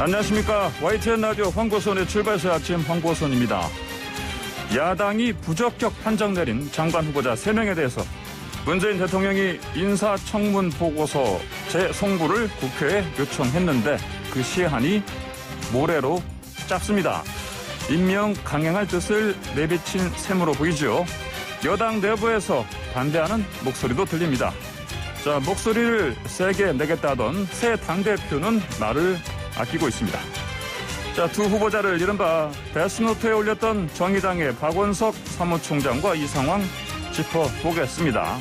안녕하십니까. YTN 라디오 황보선의 출발새 아침 황보선입니다. 야당이 부적격 판정 내린 장관 후보자 3명에 대해서 문재인 대통령이 인사청문 보고서 재송부를 국회에 요청했는데 그 시한이 모레로 짧습니다. 임명 강행할 뜻을 내비친 셈으로 보이죠. 여당 내부에서 반대하는 목소리도 들립니다. 자, 목소리를 세게 내겠다던 새 당대표는 말을 아끼고 있습니다. 자, 두 후보자를 이른바 데스노트에 올렸던 정의당의 박원석 사무총장과 이 상황 짚어보겠습니다.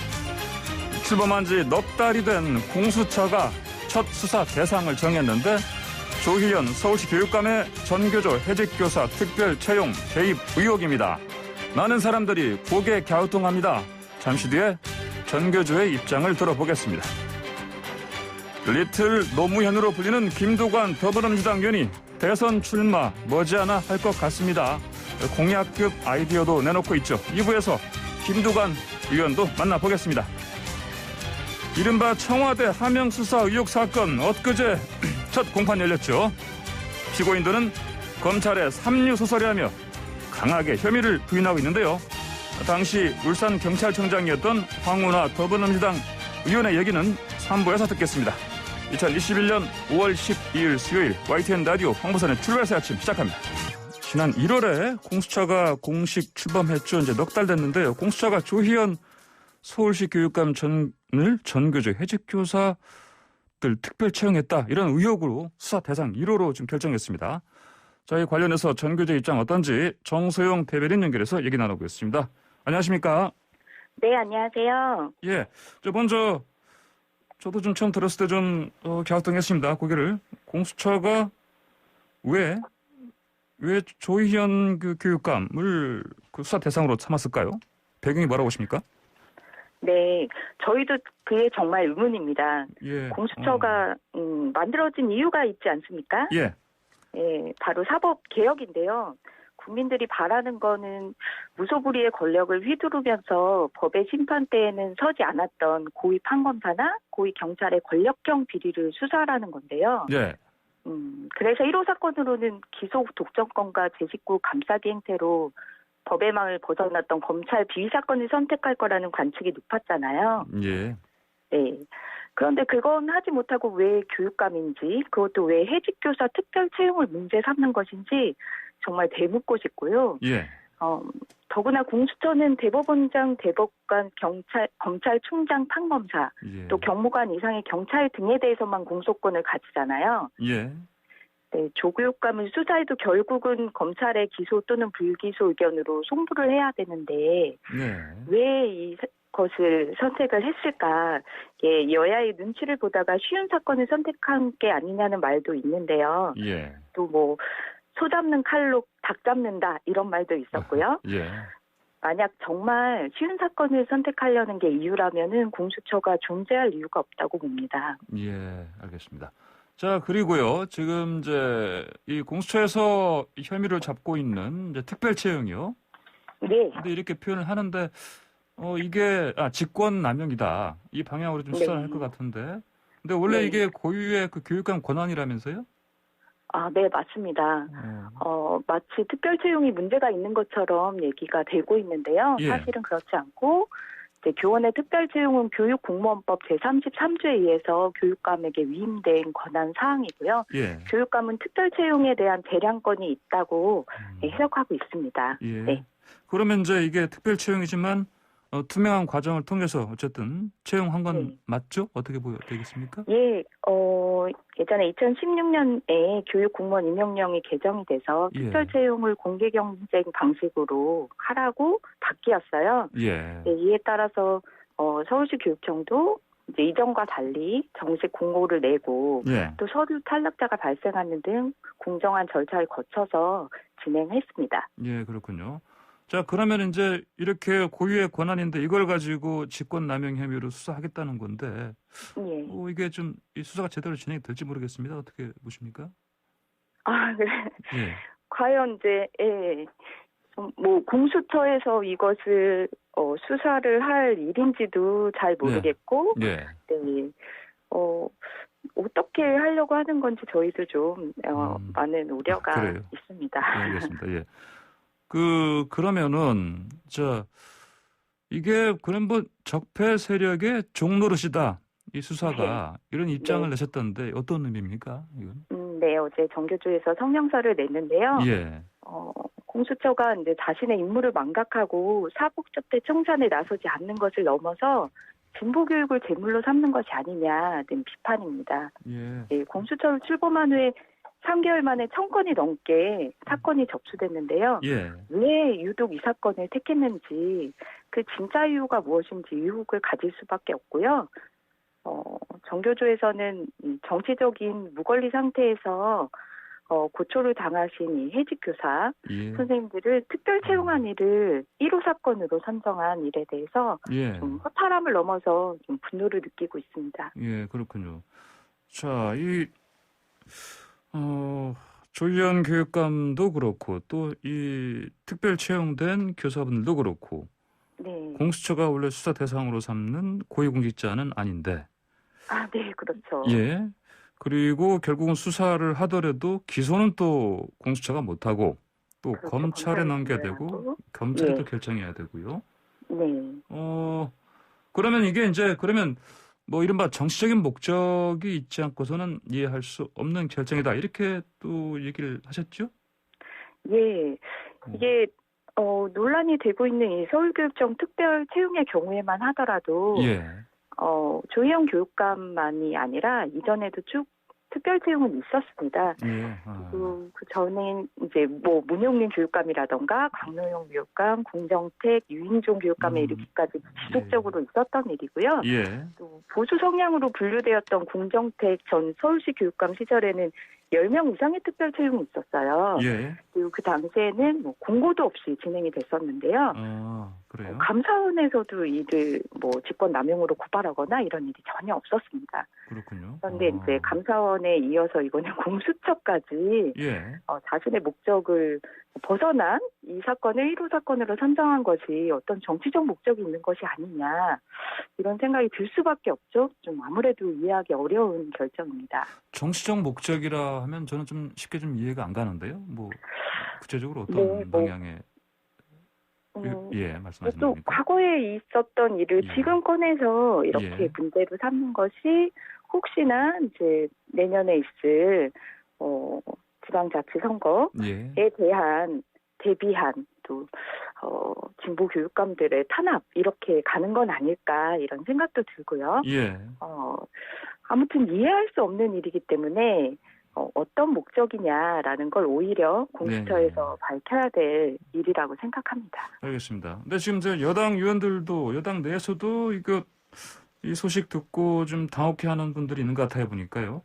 출범한 지 넉 달이 된 공수처가 첫 수사 대상을 정했는데 조희연 서울시 교육감의 전교조 해직교사 특별 채용 개입 의혹입니다. 많은 사람들이 고개 갸우뚱합니다. 잠시 뒤에 전교조의 입장을 들어보겠습니다. 리틀 노무현으로 불리는 김두관 더불어민주당 의원이 대선 출마 머지않아 할 것 같습니다. 공약급 아이디어도 내놓고 있죠. 2부에서 김두관 의원도 만나보겠습니다. 이른바 청와대 하명수사 의혹 사건 엊그제 첫 공판 열렸죠. 피고인들은 검찰에 삼류소설이라며 강하게 혐의를 부인하고 있는데요. 당시 울산경찰청장이었던 황운하 더불어민주당 의원의 얘기는 3부에서 듣겠습니다. 2021년 5월 12일 수요일 YTN 라디오 황보선의 출발새 아침 시작합니다. 지난 1월에 공수처가 공식 출범했죠. 이제 넉 달 됐는데요. 공수처가 조희연 서울시 교육감 전을 전교조 해직교사들 특별 채용했다. 이런 의혹으로 수사 대상 1호로 지금 결정했습니다. 자, 이 관련해서 전교조 입장 어떤지 정소영 대변인 연결해서 얘기 나눠보겠습니다. 안녕하십니까? 네, 안녕하세요. 예, 먼저 저도 좀 처음 들었을 때 좀 갸우뚱했습니다. 고개를. 공수처가 왜 조희연 그 교육감을 그 수사 대상으로 삼았을까요? 배경이 뭐라고 보십니까? 네, 저희도 그게 정말 의문입니다. 예. 공수처가 만들어진 이유가 있지 않습니까? 예. 예, 바로 사법 개혁인데요. 국민들이 바라는 거는 무소불위의 권력을 휘두르면서 법의 심판대에는 서지 않았던 고위 판검사나 고위 경찰의 권력형 비리를 수사하라는 건데요. 예. 그래서 1호 사건으로는 기소 독점권과 제 식구 감싸기 행태로 법의 망을 벗어났던 검찰 비위 사건을 선택할 거라는 관측이 높았잖아요. 예. 네. 그런데 그건 하지 못하고 왜 교육감인지, 그것도 왜 해직교사 특별 채용을 문제 삼는 것인지 정말 되묻고 싶고요. 예. 더구나 공수처는 대법원장, 대법관, 검찰총장, 판검사, 예. 또 경무관 이상의 경찰 등에 대해서만 공소권을 가지잖아요. 예. 네, 조 교육감을 수사해도 결국은 검찰의 기소 또는 불기소 의견으로 송부를 해야 되는데 네. 왜 이것을 선택을 했을까? 예, 여야의 눈치를 보다가 쉬운 사건을 선택한 게 아니냐는 말도 있는데요. 예. 또 뭐 소 잡는 칼로 닭 잡는다 이런 말도 있었고요. 예. 만약 정말 쉬운 사건을 선택하려는 게 이유라면은 공수처가 존재할 이유가 없다고 봅니다. 예, 알겠습니다. 자, 그리고요. 지금 이제 이 공수처에서 혐의를 잡고 있는 이제 특별 채용이요. 네. 근데 이렇게 표현을 하는데 이게 직권 남용이다. 이 방향으로 좀 수사를 할 것 같은데. 근데 원래 이게 고유의 그 교육감 권한이라면서요? 아, 네, 맞습니다. 마치 특별 채용이 문제가 있는 것처럼 얘기가 되고 있는데요. 예. 사실은 그렇지 않고 이제 교원의 특별 채용은 교육공무원법 제33조에 의해서 교육감에게 위임된 권한 사항이고요. 예. 교육감은 특별 채용에 대한 재량권이 있다고 해석하고 있습니다. 예. 네. 그러면 이제 이게 특별 채용이지만 투명한 과정을 통해서 어쨌든 채용한 건 맞죠? 어떻게 되겠습니까? 예, 예전에 2016년에 교육공무원 임용령이 개정이 돼서 특별 채용을 공개 경쟁 방식으로 하라고 바뀌었어요. 예. 네, 이에 따라서 서울시 교육청도 이제 이전과 달리 정식 공고를 내고 또 서류 탈락자가 발생하는 등 공정한 절차를 거쳐서 진행했습니다. 예, 그렇군요. 자, 그러면 이제 이렇게 고유의 권한인데 이걸 가지고 직권남용 혐의로 수사하겠다는 건데, 이게 좀 이 수사가 제대로 진행이 될지 모르겠습니다. 어떻게 보십니까? 아, 그래. 예. 과연 이제 뭐 공수처에서 이것을 수사를 할 일인지도 잘 모르겠고, 네. 네. 어떻게 하려고 하는 건지 저희도 좀 많은 우려가 그래요. 있습니다. 예, 알겠습니다. 예. 그러면은 이게 그럼 뭐 적폐 세력의 종노릇이다. 이 수사가 이런 입장을 네. 내셨던데 어떤 의미입니까? 이건? 네, 어제 정교조에서 성명서를 냈는데요. 예. 공수처가 이제 자신의 임무를 망각하고 사법적대 청산에 나서지 않는 것을 넘어서 진보교육을 제물로 삼는 것이 아니냐는 비판입니다. 예. 네, 공수처를 출범한 후에 3개월 만에 1000건이 넘게 사건이 접수됐는데요. 예. 왜 유독 이 사건을 택했는지 그 진짜 이유가 무엇인지 의혹을 가질 수밖에 없고요. 정교조에서는 이 정치적인 무권리 상태에서 고초를 당하신 이 해직 교사 예. 선생님들을 특별 채용한 일을 1호 사건으로 선정한 일에 대해서 예. 좀 허탈함을 넘어서 좀 분노를 느끼고 있습니다. 예, 그렇군요. 자, 조희연 교육감도 그렇고 또 이 특별 채용된 교사분들도 그렇고 네. 공수처가 원래 수사 대상으로 삼는 고위공직자는 아닌데. 네, 그렇죠. 예. 그리고 결국은 수사를 하더라도 기소는 또 공수처가 못하고 또 그렇죠. 검찰에 검찰이 넘겨야 조사를 되고 하고. 검찰이 예. 또 결정해야 되고요. 네. 그러면 이게 이제 그러면 뭐 이른바 정치적인 목적이 있지 않고서는 이해할 수 없는 결정이다. 이렇게 또 얘기를 하셨죠? 예. 이게 논란이 되고 있는 이 서울교육청 특별 채용의 경우에만 하더라도 예. 조희영 교육감만이 아니라 이전에도 쭉 특별 채용은 있었습니다. 예. 그 전에 이제 뭐 문용민 교육감이라던가 강노영 교육감, 공정택, 유인종 교육감에 이르기까지 지속적으로 있었던 일이고요. 예. 또 보수 성향으로 분류되었던 공정택 전 서울시 교육감 시절에는 10명 이상의 특별 채용이 있었어요. 예. 그리고 그 당시에는 뭐 공고도 없이 진행이 됐었는데요. 그래요? 감사원에서도 이들 뭐 직권 남용으로 고발하거나 이런 일이 전혀 없었습니다. 그렇군요. 그런데 이제 감사원에 이어서 이번에 공수처까지 예. 자신의 목적을 벗어난 이 사건을 1호 사건으로 선정한 것이 어떤 정치적 목적이 있는 것이 아니냐 이런 생각이 들 수밖에 없죠. 좀 아무래도 이해하기 어려운 결정입니다. 정치적 목적이라 하면 저는 좀 쉽게 좀 이해가 안 가는데요. 뭐 구체적으로 어떤 방향의 말씀하시는 또 겁니까? 과거에 있었던 일을 예. 지금 꺼내서 이렇게 문제로 삼는 것이 혹시나 이제 내년에 있을 지방자치선거에 대한 대비한 또 진보 교육감들의 탄압 이렇게 가는 건 아닐까 이런 생각도 들고요. 예. 아무튼 이해할 수 없는 일이기 때문에 어떤 목적이냐라는 걸 오히려 공수처에서 밝혀야 될 일이라고 생각합니다. 알겠습니다. 근데 지금 여당 의원들도 여당 내에서도 이 소식 듣고 좀 당혹해하는 분들이 있는 것 같아요 보니까요.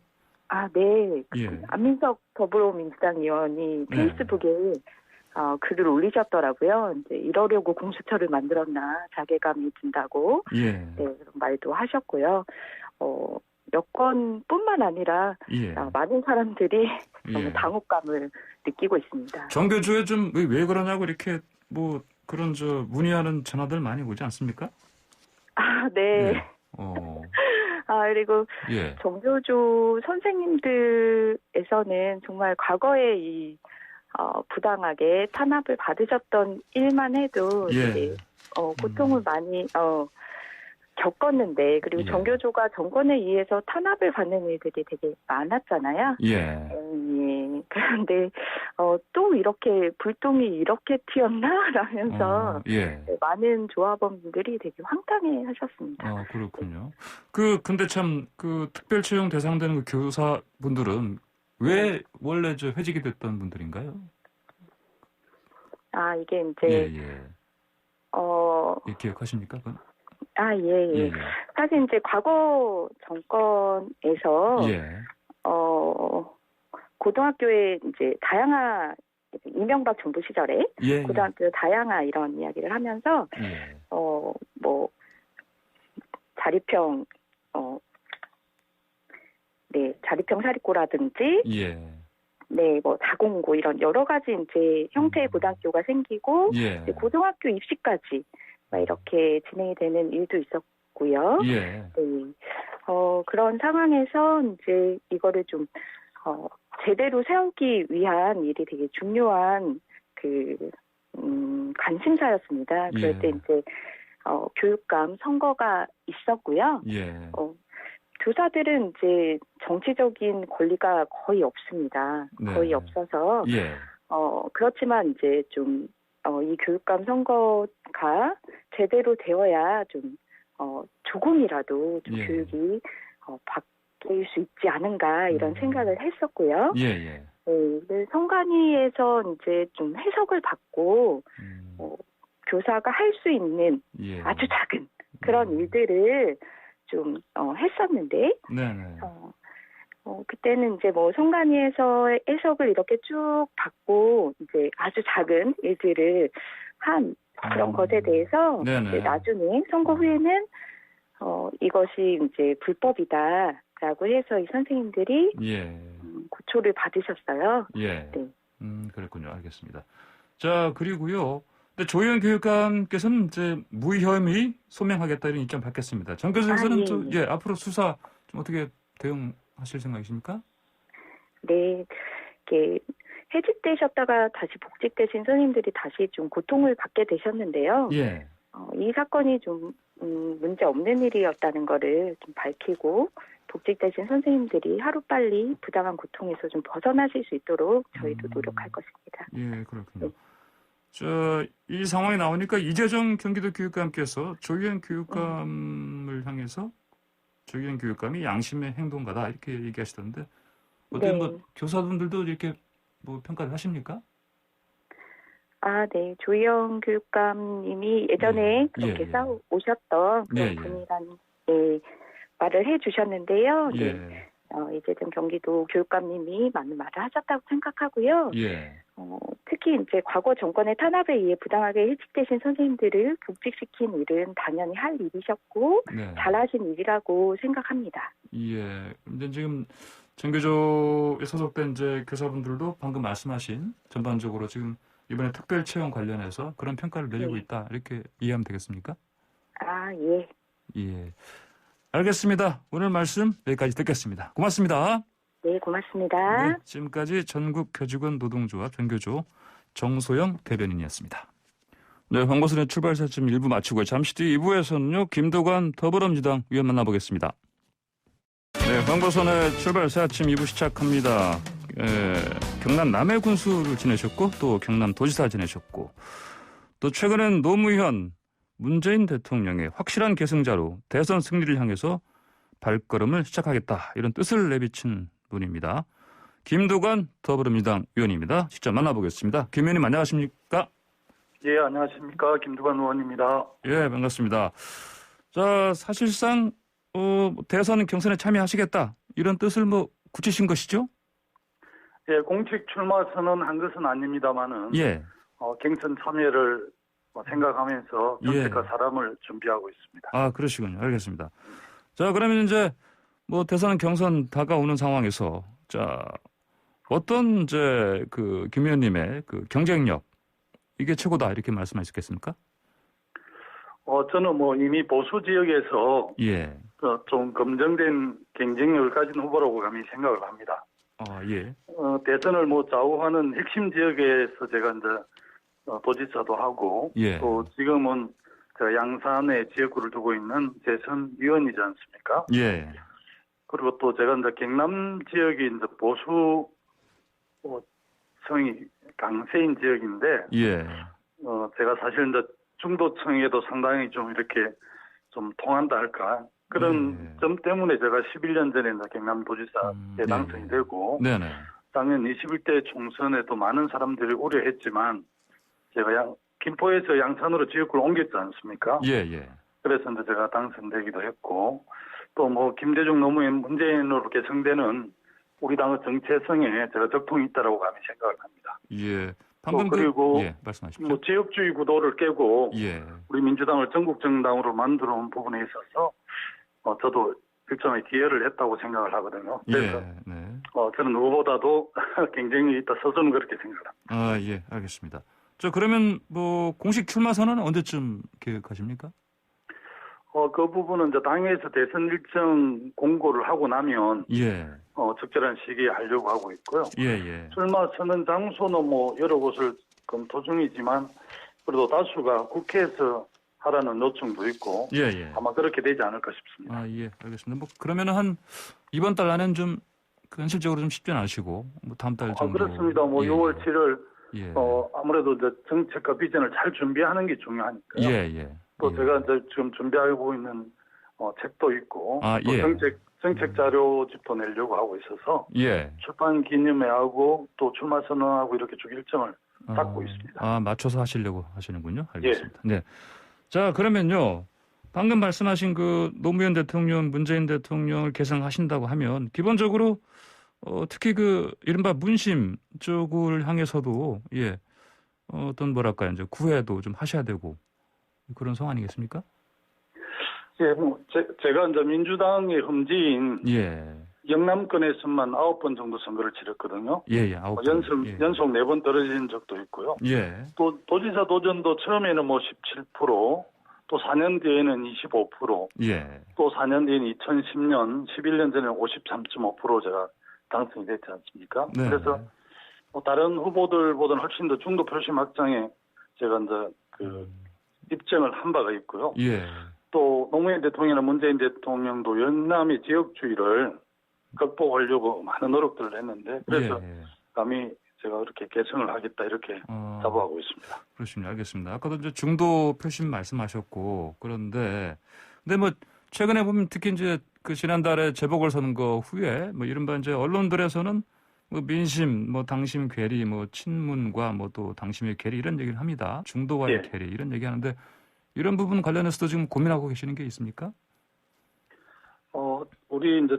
네. 예. 안민석 더불어민주당 의원이 페이스북에 글을 올리셨더라고요. 이제 이러려고 공수처를 만들었나 자괴감이 든다고 그런 말도 하셨고요. 여권뿐만 아니라 많은 사람들이 너무 당혹감을 느끼고 있습니다. 정교조에 좀 왜 그러냐고 이렇게 뭐 그런 문의하는 전화들 많이 오지 않습니까? 네. 그리고 정교조 선생님들에서는 정말 과거에 이 부당하게 탄압을 받으셨던 일만 해도 이제, 고통을 많이 겪었는데 그리고 정교조가 정권에 의해서 탄압을 받는 일들이 되게 많았잖아요. 그런데 또 이렇게 불똥이 이렇게 튀었나라면서 많은 조합원분들이 되게 황당해하셨습니다. 그렇군요. 근데 참 특별 채용 대상되는 교사분들은 왜 원래 회직이 됐던 분들인가요? 이게 이제 기억하십니까? 그건? 사실 이제 과거 정권에서 고등학교에 이제 다양한 이명박 정부 시절에 고등학교 다양한 이런 이야기를 하면서 뭐 자립형 자립형 사립고라든지 뭐 다공고 이런 여러 가지 이제 형태의 고등학교가 생기고 이제 고등학교 입시까지 이렇게 진행이 되는 일도 있었고요. 그런 상황에서 이제 이거를 좀 제대로 세우기 위한 일이 되게 중요한 관심사였습니다. 그럴 예. 때 이제 교육감 선거가 있었고요. 예. 교사들은 이제 정치적인 권리가 거의 없습니다. 네. 거의 없어서 예. 그렇지만 이제 좀 이 교육감 선거가 제대로 되어야 좀 조금이라도 좀 예. 교육이 바뀔 수 있지 않은가 이런 생각을 했었고요. 예. 예. 네, 선관위에서 이제 좀 해석을 받고 교사가 할 수 있는 예. 아주 작은 그런 일들을 좀 했었는데 네네. 그때는 이제 뭐 선관위에서 해석을 이렇게 쭉 받고 이제 아주 작은 일들을 한 그런 것에 대해서 이제 나중에 선거 후에는 이것이 이제 불법이다라고 해서 이 선생님들이 예. 고초를 받으셨어요. 예. 네. 그랬군요. 알겠습니다. 자, 그리고요. 근데 조희연 교육감께서는 이제 무혐의 소명하겠다 이런 입장 밝혔습니다. 정 교수께서는 앞으로 수사 좀 어떻게 대응하실 생각이십니까? 네. 이렇게 해직되셨다가 다시 복직되신 선생님들이 다시 좀 고통을 받게 되셨는데요. 예. 이 사건이 좀 문제 없는 일이었다는 거를 좀 밝히고 복직되신 선생님들이 하루빨리 부당한 고통에서 좀 벗어나실 수 있도록 저희도 노력할 것입니다. 예, 그렇군요. 이 상황이 나오니까 이재정 경기도 교육감께서 조희연 교육감을 향해서 조희연 교육감이 양심의 행동가다 이렇게 얘기하시던데 어떤 뭐 교사분들도 이렇게 뭐 평가를 하십니까? 네. 조희연 교육감님이 예전에 그렇게 싸우셨던 그런 분이라는 말을 해주셨는데요. 네. 이재정 경기도 교육감님이 많은 말을 하셨다고 생각하고요. 특히 이제 과거 정권의 탄압에 의해 부당하게 해직되신 선생님들을 복직시킨 일은 당연히 할 일이셨고 잘하신 일이라고 생각합니다. 예. 근데 지금 전교조에 소속된 이제 교사분들도 방금 말씀하신 전반적으로 지금 이번에 특별 채용 관련해서 그런 평가를 내리고 있다 이렇게 이해하면 되겠습니까? 예. 예. 알겠습니다. 오늘 말씀 여기까지 듣겠습니다. 고맙습니다. 네, 고맙습니다. 네, 지금까지 전국교직원 노동조합 전교조 정소영 대변인이었습니다. 네, 황보선의 출발사쯤 1부 마치고 잠시 뒤 2부에서는요. 김도관 더불어민주당 의원 만나보겠습니다. 네, 황보선의 출발사 아침 2부 시작합니다. 경남 남해 군수를 지내셨고 또 경남 도지사 지내셨고 또 최근엔 노무현 문재인 대통령의 확실한 계승자로 대선 승리를 향해서 발걸음을 시작하겠다 이런 뜻을 내비친 분입니다. 김도관 더불어민주당 의원입니다. 직접 만나보겠습니다. 김 의원님 안녕하십니까? 예, 안녕하십니까. 김두관 의원입니다. 예, 반갑습니다. 자, 사실상 대선 경선에 참여하시겠다 이런 뜻을 뭐 굳히신 것이죠? 예, 공식 출마 선언한 것은 아닙니다만은 경선 참여를 생각하면서 정책과 사람을 준비하고 있습니다. 그러시군요. 알겠습니다. 자, 그러면 이제 뭐 대선 경선 다가오는 상황에서 자, 어떤 이제 김 의원님의 경쟁력 이게 최고다 이렇게 말씀하셨겠습니까? 저는 뭐 이미 보수 지역에서 좀 검증된 경쟁력을 가진 후보라고 감히 생각을 합니다. 대선을 뭐 좌우하는 핵심 지역에서 제가 이제 도지사도 하고 또 지금은 양산에 지역구를 두고 있는 재선 위원이지 않습니까? 그리고 또 제가 이제 경남 지역이 이제 보수 성이 강세인 지역인데 제가 사실 이제 중도층에도 상당히 좀 이렇게 좀 통한다 할까 그런 점 때문에 제가 11년 전에 이제 경남도지사에 당선이 되고 작년 21대 총선에도 많은 사람들이 우려했지만 제가 김포에서 양산으로 지역구를 옮겼지 않습니까? 그래서 이제 제가 당선되기도 했고 또 뭐 김대중 노무현 문재인으로 개성되는 우리 당의 정체성에 제가 적통이 있다라고 감히 생각을 합니다. 방금 그리고 말씀하십시오. 뭐 지역주의 구도를 깨고 우리 민주당을 전국 정당으로 만들어 온 부분에 있어서 저도 일종의 기여를 했다고 생각을 하거든요. 그래서 저는 누구보다도 경쟁력이 있다 스스로는 그렇게 생각합니다. 알겠습니다. 자, 그러면 뭐 공식 출마 선언은 언제쯤 계획하십니까? 그 부분은 이제 당에서 대선 일정 공고를 하고 나면 예. 적절한 시기에 하려고 하고 있고요. 예. 출마 선언 장소는 뭐 여러 곳을 검토 중이지만 그래도 다수가 국회에서 하라는 요청도 있고 예. 아마 그렇게 되지 않을까 싶습니다. 아, 예, 알겠습니다. 뭐 그러면은 한 이번 달 안에는 좀 현실적으로 좀 쉽지는 않으시고 뭐 다음 달 정도. 그렇습니다. 뭐 예. 6월, 7월 예. 아무래도 이제 정책과 비전을 잘 준비하는 게 중요하니까요. 예. 또 제가 이제 지금 준비하고 있는 책도 있고 또 예. 정책 자료집도 내려고 하고 있어서 예. 출판 기념회하고 또 출마 선언하고 이렇게 쭉 일정을 잡고 있습니다. 맞춰서 하시려고 하시는군요. 알겠습니다. 예. 네. 자, 그러면요. 방금 말씀하신 그 노무현 대통령, 문재인 대통령을 계승하신다고 하면 기본적으로 특히 그 이른바 문심 쪽을 향해서도 어떤 뭐랄까요, 이제 구애도 좀 하셔야 되고 그런 상황 아니겠습니까? 예, 뭐 제가 이제 민주당의 흠지인 예. 영남권에서만 9번 정도 선거를 치렀거든요. 예, 9번. 연속 4번 떨어진 적도 있고요. 예. 또 도지사 도전도 처음에는 뭐 17%, 또 4년 뒤에는 25%, 예. 또 4년 뒤에는 2010년, 11년 전에는 53.5% 제가 당선이 됐지 않습니까? 네. 그래서 뭐 다른 후보들보다는 훨씬 더 중도 표심 확장에 제가 이제 입증을 한 바가 있고요. 예. 또 노무현 대통령이나 문재인 대통령도 영남의 지역주의를 극복하려고 많은 노력들을 했는데 그래서 감히 제가 그렇게 개성을 하겠다 이렇게 자부하고 있습니다. 그렇습니다. 알겠습니다. 아까도 이제 중도 표심 말씀하셨고 그런데 뭐 최근에 보면 특히 이제 그 지난달에 재보궐선거 후에 뭐 이른바 이제 언론들에서는 뭐 민심, 뭐 당심 괴리, 뭐 친문과 뭐 또 당심의 괴리 이런 얘기를 합니다. 중도와의 괴리 이런 얘기하는데 이런 부분 관련해서도 지금 고민하고 계시는 게 있습니까? 우리 이제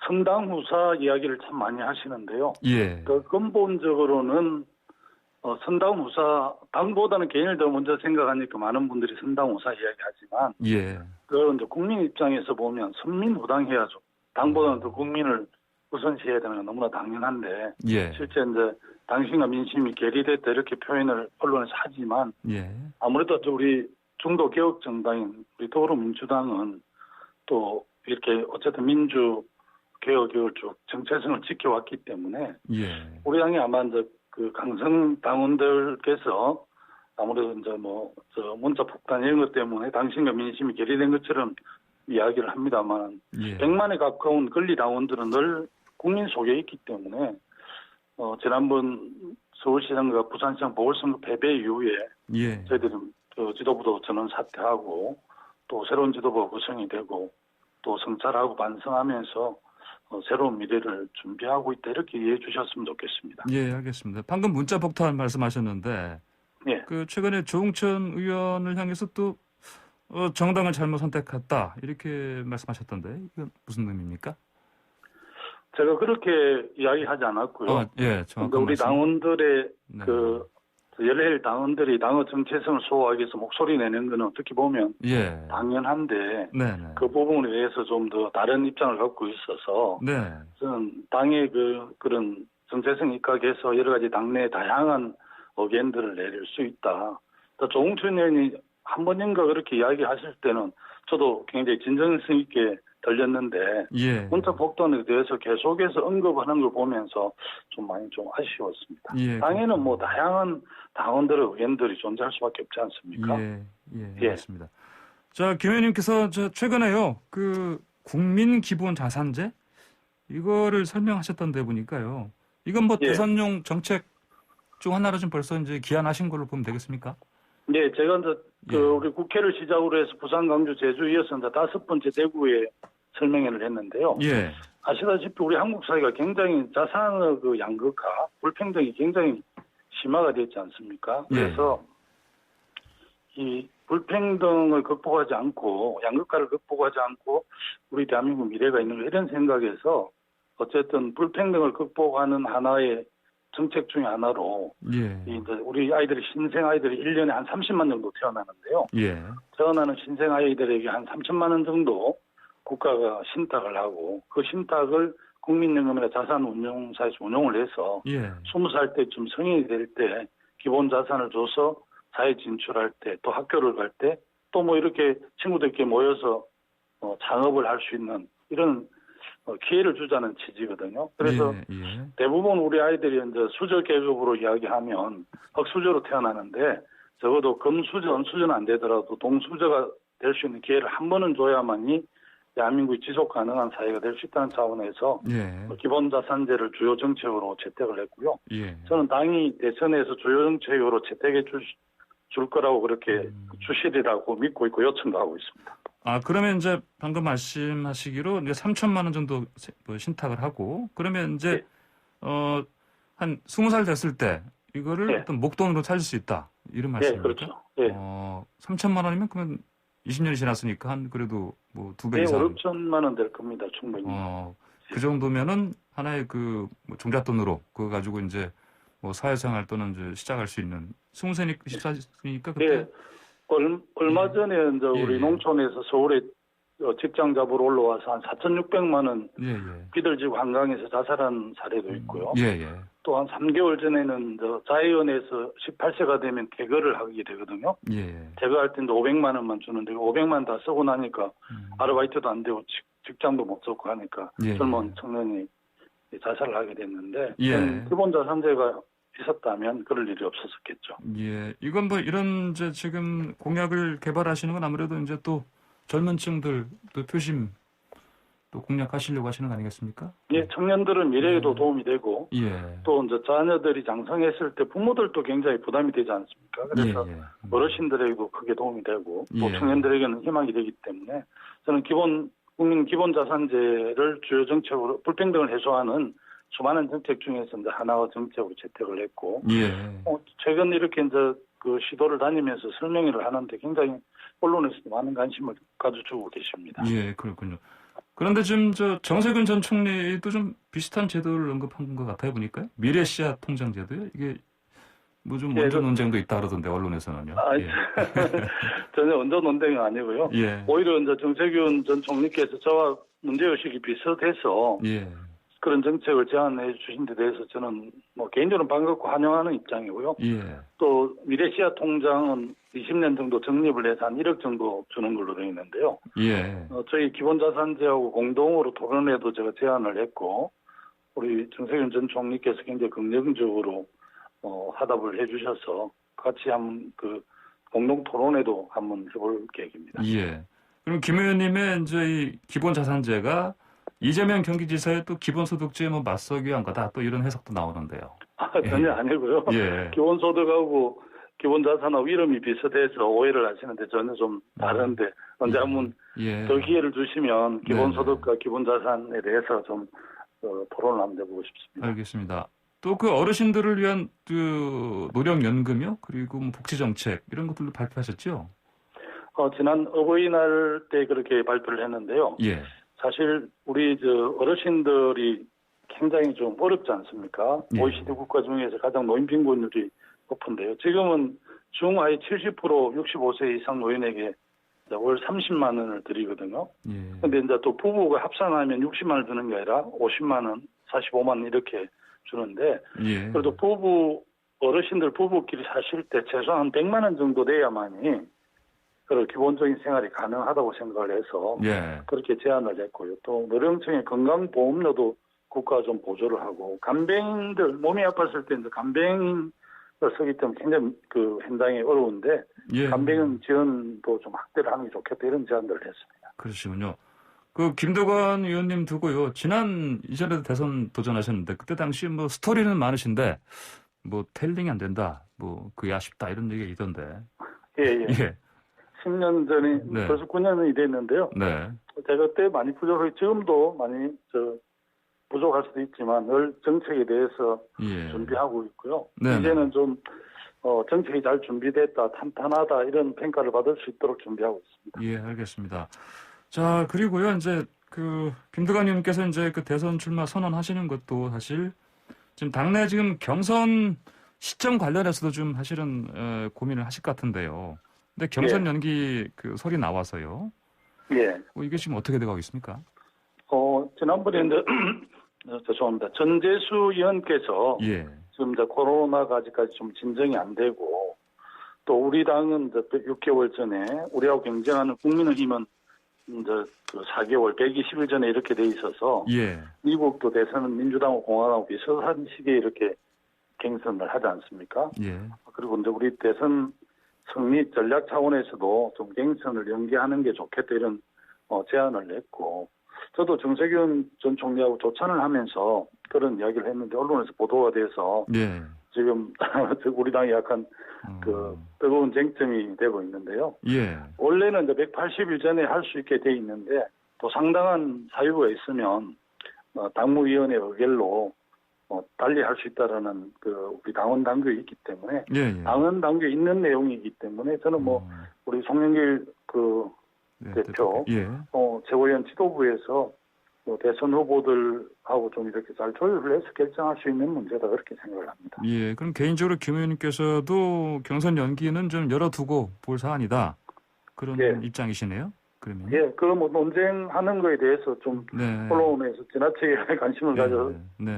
선당 후사 이야기를 참 많이 하시는데요. 예. 그 근본적으로는 선당 후사 당보다는 개인을 더 먼저 생각하니까 많은 분들이 선당 후사 이야기하지만 예. 그걸 이제 국민 입장에서 보면 선민후당해야죠. 당보다는 더 국민을 우선시해야 되는 건 너무나 당연한데 실제 이제 당신과 민심이 괴리됐다 이렇게 표현을 언론에서 하지만 아무래도 우리 중도 개혁 정당인 우리 더불어민주당은 또 이렇게 어쨌든 민주 개혁을 쭉 정체성을 지켜왔기 때문에 우리 당이 아마 이제 그 강성 당원들께서 아무래도 이제 문자 폭탄 이런 것 때문에 당신과 민심이 괴리된 것처럼 이야기를 합니다만 100만에 가까운 권리 당원들은 늘 국민 속에 있기 때문에 지난번 서울시장과 부산시장 보궐선거 패배 이후에 저희들이 지도부도 전원 사퇴하고 또 새로운 지도부가 구성이 되고 또 성찰하고 반성하면서 새로운 미래를 준비하고 있다 이렇게 이해해 주셨으면 좋겠습니다. 예, 알겠습니다. 방금 문자 폭탄 말씀하셨는데 그 최근에 조응천 의원을 향해서 또 정당을 잘못 선택했다 이렇게 말씀하셨던데 이건 무슨 의미입니까? 제가 그렇게 이야기하지 않았고요. 정확한 우리 말씀. 당원들의 열혈 당원들이 당의 정체성을 소화하기 위해서 목소리 내는 것은 어떻게 보면 당연한데 그 부분에 대해서 좀 더 다른 입장을 갖고 있어서 저는 당의 그런 정체성 입각해서 여러 가지 당내 다양한 의견들을 내릴 수 있다. 또 조응천 의원이 한 번인가 그렇게 이야기하실 때는 저도 굉장히 진정성 있게 들렸는데 문자 폭탄에 대해서 계속해서 언급하는 걸 보면서 좀 많이 좀 아쉬웠습니다. 당에는 뭐 다양한 당원들의 의견들이 존재할 수밖에 없지 않습니까? 알겠습니다. 자, 김 의원님께서 최근에요 그 국민 기본 자산제 이거를 설명하셨던데 보니까요. 이건 뭐 대선용 정책 중 하나로 좀 벌써 이제 기한하신 걸로 보면 되겠습니까? 네, 제가 이제 우리 국회를 시작으로 해서 부산, 강주, 제주 이어서 이제 5번째 대구에 설명회를 했는데요. 아시다시피 우리 한국 사회가 굉장히 자산의 그 양극화, 불평등이 굉장히 심화가 됐지 않습니까? 그래서 이 불평등을 극복하지 않고 양극화를 극복하지 않고 우리 대한민국 미래가 있는 거 이런 생각에서 어쨌든 불평등을 극복하는 하나의 정책 중에 하나로 이제 우리 아이들이 신생 아이들이 1년에 한 30만 정도 태어나는데요. 태어나는 신생 아이들에게 한 3천만 원 정도 국가가 신탁을 하고 그 신탁을 국민연금이나 자산운용사에서 운용을 해서 20살 때쯤 성인이 될 때 기본 자산을 줘서 사회 진출할 때 또 학교를 갈 때 또 뭐 이렇게 친구들끼리 모여서 창업을 할 수 있는 이런 기회를 주자는 취지거든요. 그래서 대부분 우리 아이들이 이제 수저 계급으로 이야기하면 흙수저로 태어나는데 적어도 금수저, 은수저는 안 되더라도 동수저가 될 수 있는 기회를 한 번은 줘야만이 대한민국이 지속 가능한 사회가 될 수 있다는 차원에서 기본자산제를 주요 정책으로 채택을 했고요. 저는 당이 대선에서 주요 정책으로 채택해 줄 거라고 그렇게 주시리라고 믿고 있고 요청도 하고 있습니다. 아, 그러면 이제 방금 말씀하시기로 이제 3천만 원 정도 신탁을 하고 그러면 이제 한 20살 됐을 때 이거를 어떤 목돈으로 찾을 수 있다. 이런 말씀입니까? 그렇죠. 3천만 원이면 그러면 20년이 지났으니까 한 그래도 뭐 2배 이상. 5, 6천만 원 될 겁니다. 충분히. 그 정도면은 하나의 그 종잣돈으로 그거 가지고 이제 뭐 사회생활 또는 이제 시작할 수 있는 20살이니까 그때. 얼마 전에 이제 우리 농촌에서 서울에 직장 잡으러 올라와서 한 4,600만 원 비둘지구 한강에서 자살한 사례도 있고요. 또 한 3개월 전에는 자이언에서 18세가 되면 개거를 하게 되거든요. 개거할 때는 500만 원만 주는데 500만 원 다 쓰고 나니까 아르바이트도 안 되고 직장도 못 잡고 하니까 젊은 청년이 자살을 하게 됐는데 기본자산제가 있었다면 그럴 일이 없었겠죠. 이건 뭐 이런 이제 지금 공약을 개발하시는 건 아무래도 이제 또 젊은 층들 또 표심 또 공략하시려고 하시는 거 아니겠습니까? 청년들은 미래에도 도움이 되고 또 이제 자녀들이 장성했을 때 부모들도 굉장히 부담이 되지 않습니까? 그래서 어르신들에게도 크게 도움이 되고 또 청년들에게는 희망이 되기 때문에 저는 국민 기본자산제를 주요 정책으로 불평등을 해소하는 수많은 정책 중에서 이제 하나의 정책으로 채택을 했고, 최근 이렇게 이제 그 시도를 다니면서 설명회를 하는데 굉장히 언론에서도 많은 관심을 가져주고 계십니다. 그렇군요. 그런데 지금 정세균 전 총리도 좀 비슷한 제도를 언급한 것 같아요, 보니까요. 미래 씨앗 통장 제도요? 이게 뭐 좀 원전 논쟁도 있다 그러던데, 언론에서는요. 전혀 원전 논쟁이 아니고요. 오히려 이제 정세균 전 총리께서 저와 문제의식이 비슷해서 그런 정책을 제안해 주신 데 대해서 저는 뭐 개인적으로 반갑고 환영하는 입장이고요. 또 미래씨앗 통장은 20년 정도 적립을 해서 한 1억 정도 주는 걸로 되어 있는데요. 저희 기본자산제하고 공동으로 토론회도 제가 제안을 했고 우리 정세균 전 총리께서 굉장히 긍정적으로 화답을 해 주셔서 같이 한번 그 공동 토론회도 한번 해볼 계획입니다. 그럼 김 의원님의 이제 이 기본자산제가 이재명 경기지사의 또 기본소득주에 뭐 맞서기 위한 거다. 또 이런 해석도 나오는데요. 전혀 아니고요. 기본소득하고 기본자산하고 이름이 비슷해서 오해를 하시는데 전혀 좀 다른데 언제 한번 더 기회를 주시면 기본소득과 기본자산에 대해서 좀 토론을 한번 해보고 싶습니다. 알겠습니다. 또 그 어르신들을 위한 그 노령연금이요? 그리고 뭐 복지정책 이런 것들도 발표하셨죠? 지난 어버이날 때 그렇게 발표를 했는데요. 사실 우리 어르신들이 굉장히 좀 어렵지 않습니까? OECD 국가 중에서 가장 노인 빈곤율이 높은데요. 지금은 중아이 70% 65세 이상 노인에게 월 30만 원을 드리거든요. 근데 이제 또 부부가 합산하면 60만 원을 주는 게 아니라 50만 원, 45만 원 이렇게 주는데 그래도 어르신들 부부끼리 사실 때 최소한 100만 원 정도 돼야만이 그런 기본적인 생활이 가능하다고 생각을 해서 그렇게 제안을 했고요. 또 노령층의 건강보험료도 국가가 좀 보조를 하고 간병인들 몸이 아팠을 때 이제 간병인을 쓰기 때문에 굉장히 현장이 어려운데 간병인 지원도 좀 확대를 하는 게 좋겠다 이런 제안들을 했습니다. 그러시군요. 그 김덕원 의원님 두고요. 이전에도 대선 도전하셨는데 그때 당시 뭐 스토리는 많으신데 뭐 텔링이 안 된다, 뭐 그게 아쉽다 이런 얘기가 있던데. 10년 전에 벌써 9년이 됐는데요. 제가 그때 많이 부족해 지금도 많이 부족할 수도 있지만 늘 정책에 대해서 준비하고 있고요. 이제는 좀 정책이 잘 준비됐다, 탄탄하다 이런 평가를 받을 수 있도록 준비하고 있습니다. 알겠습니다. 자, 그리고요 이제 그 김덕원 의원님께서 이제 그 대선 출마 선언하시는 것도 사실 지금 당내 지금 경선 시점 관련해서도 좀 사실은 고민을 하실 것 같은데요. 근데 경선 연기 그 소리 나와서요. 이게 지금 어떻게 돼가고 있습니까? 지난번에 이제 죄송합니다. 전재수 의원께서 지금 이제 코로나가 아직까지 좀 진정이 안 되고 또 우리 당은 이제 6개월 전에 우리하고 경쟁하는 국민의힘은 이제 그 4개월, 120일 전에 이렇게 돼 있어서 예. 미국도 대선은 민주당하고 공화당하고 비슷한 시기에 이렇게 경선을 하지 않습니까? 예. 그리고 이제 우리 대선 승리 전략 차원에서도 좀 경선을 연기하는 게 좋겠다 이런 제안을 냈고 저도 정세균 전 총리하고 조찬을 하면서 그런 이야기를 했는데 언론에서 보도가 돼서 예. 지금 우리 당이 약간 그 뜨거운 쟁점이 되고 있는데요. 예. 원래는 이제 180일 전에 할 수 있게 돼 있는데 또 상당한 사유가 있으면 당무위원회 의결로 달리 할 수 있다라는 그 우리 당원 당규에 있기 때문에 예, 예. 당원 당규에 있는 내용이기 때문에 저는 뭐 우리 송영길 그 대표 예. 최고위원 지도부에서 대선 후보들하고 좀 이렇게 잘 조율을 해서 결정할 수 있는 문제다 그렇게 생각을 합니다. 예, 그럼 개인적으로 김 의원님께서도 경선 연기는 좀 열어두고 볼 사안이다. 그런 예. 입장이시네요. 그러면. 예, 그 뭐 논쟁하는 거에 대해서 좀 네. 언론에서 지나치게 관심을 가져서 네.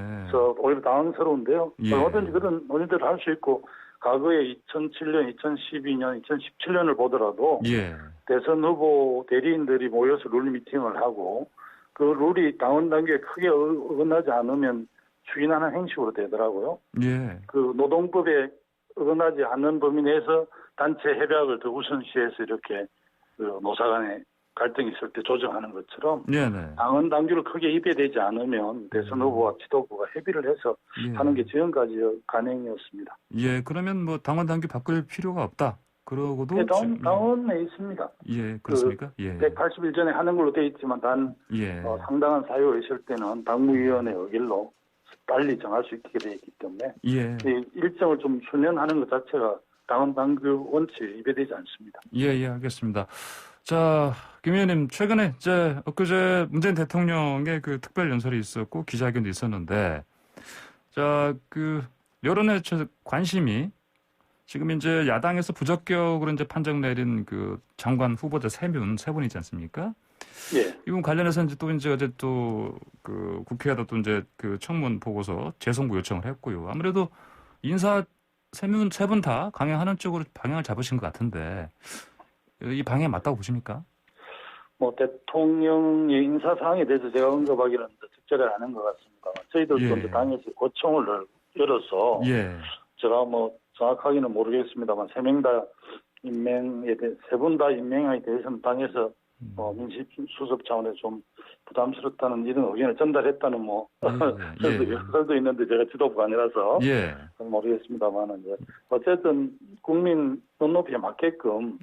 오히려 당황스러운데요. 예. 얼마든지 그런 논의들을 할 수 있고 과거에 2007년, 2012년, 2017년을 보더라도 예. 대선 후보 대리인들이 모여서 룰 미팅을 하고 그 룰이 당원 단계에 크게 어긋나지 않으면 추진하는 형식으로 되더라고요. 예. 그 노동법에 어긋나지 않는 범위 내에서 단체 협약을 더 우선시해서 이렇게 그 노사 간에 갈등이 있을 때 조정하는 것처럼 네네. 당원 당규를 크게 입에되지 않으면 대선 후보와 지도부가 협의를 해서 예. 하는 게 지금까지 가능이었습니다. 예, 그러면 뭐 당원 당규 바꿀 필요가 없다. 그러고도 네, 당원에 있습니다. 예, 그렇습니까? 예. 180일 전에 하는 걸로 돼 있지만 단 예. 상당한 사유가 있을 때는 당무위원회 의결로 빨리 정할 수 있게 돼 있기 때문에 예. 이 일정을 좀 수년하는 것 자체가 당원 당규 원칙에 위배되지 않습니다. 예, 알겠습니다. 자, 김 의원님, 최근에 엊그제 문재인 대통령의 그 특별 연설이 있었고 기자회견도 있었는데, 자, 그 여론의 관심이 지금 이제 야당에서 부적격으로 이제 판정 내린 그 장관 후보자 세 분이지 않습니까? 예. 이분 관련해서 이제 또 이제 어제 또 그 국회에다 또 이제 그 청문 보고서 재송부 요청을 했고요. 아무래도 인사 세 분 다 강행하는 쪽으로 방향을 잡으신 것 같은데 이 방향 맞다고 보십니까? 뭐 대통령의 인사 사항에 대해서 제가 언급하기는 적절히 않은 것 같습니다. 저희들도 예. 당에서 고청을 열어서 예. 제가 뭐 정확하게는 모르겠습니다만 세 분 다 임명에 대해서는 당에서 민심수습 차원에서 좀 부담스럽다는 이런 의견을 전달했다는 설도 있는데 제가 지도부가 아니라서 모르겠습니다만 이제 어쨌든 국민 눈높이에 맞게끔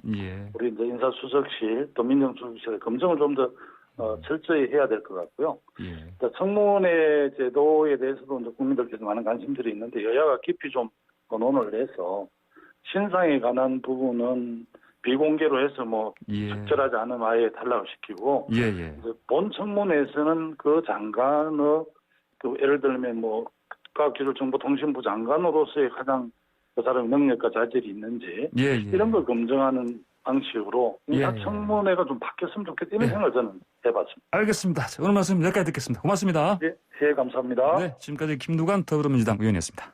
우리 이제 인사수석실 또 민정수석실의 검증을 좀 더 철저히 해야 될 것 같고요. 청문회 제도에 대해서도 이제 국민들께서 많은 관심들이 있는데 여야가 깊이 좀 논의를 해서 신상에 관한 부분은 비공개로 해서 적절하지 않으면 아예 탈락을 시키고 본 청문회에서는 그 장관의 예를 들면 과학기술정보통신부 장관으로서의 가장 그 사람의 능력과 자질이 있는지 이런 걸 검증하는 방식으로 인사청문회가 좀 바뀌었으면 좋겠다 이런 생각을 저는 해봤습니다. 알겠습니다. 오늘 말씀 여기까지 듣겠습니다. 고맙습니다. 예, 감사합니다. 네, 지금까지 김두관 더불어민주당 의원이었습니다.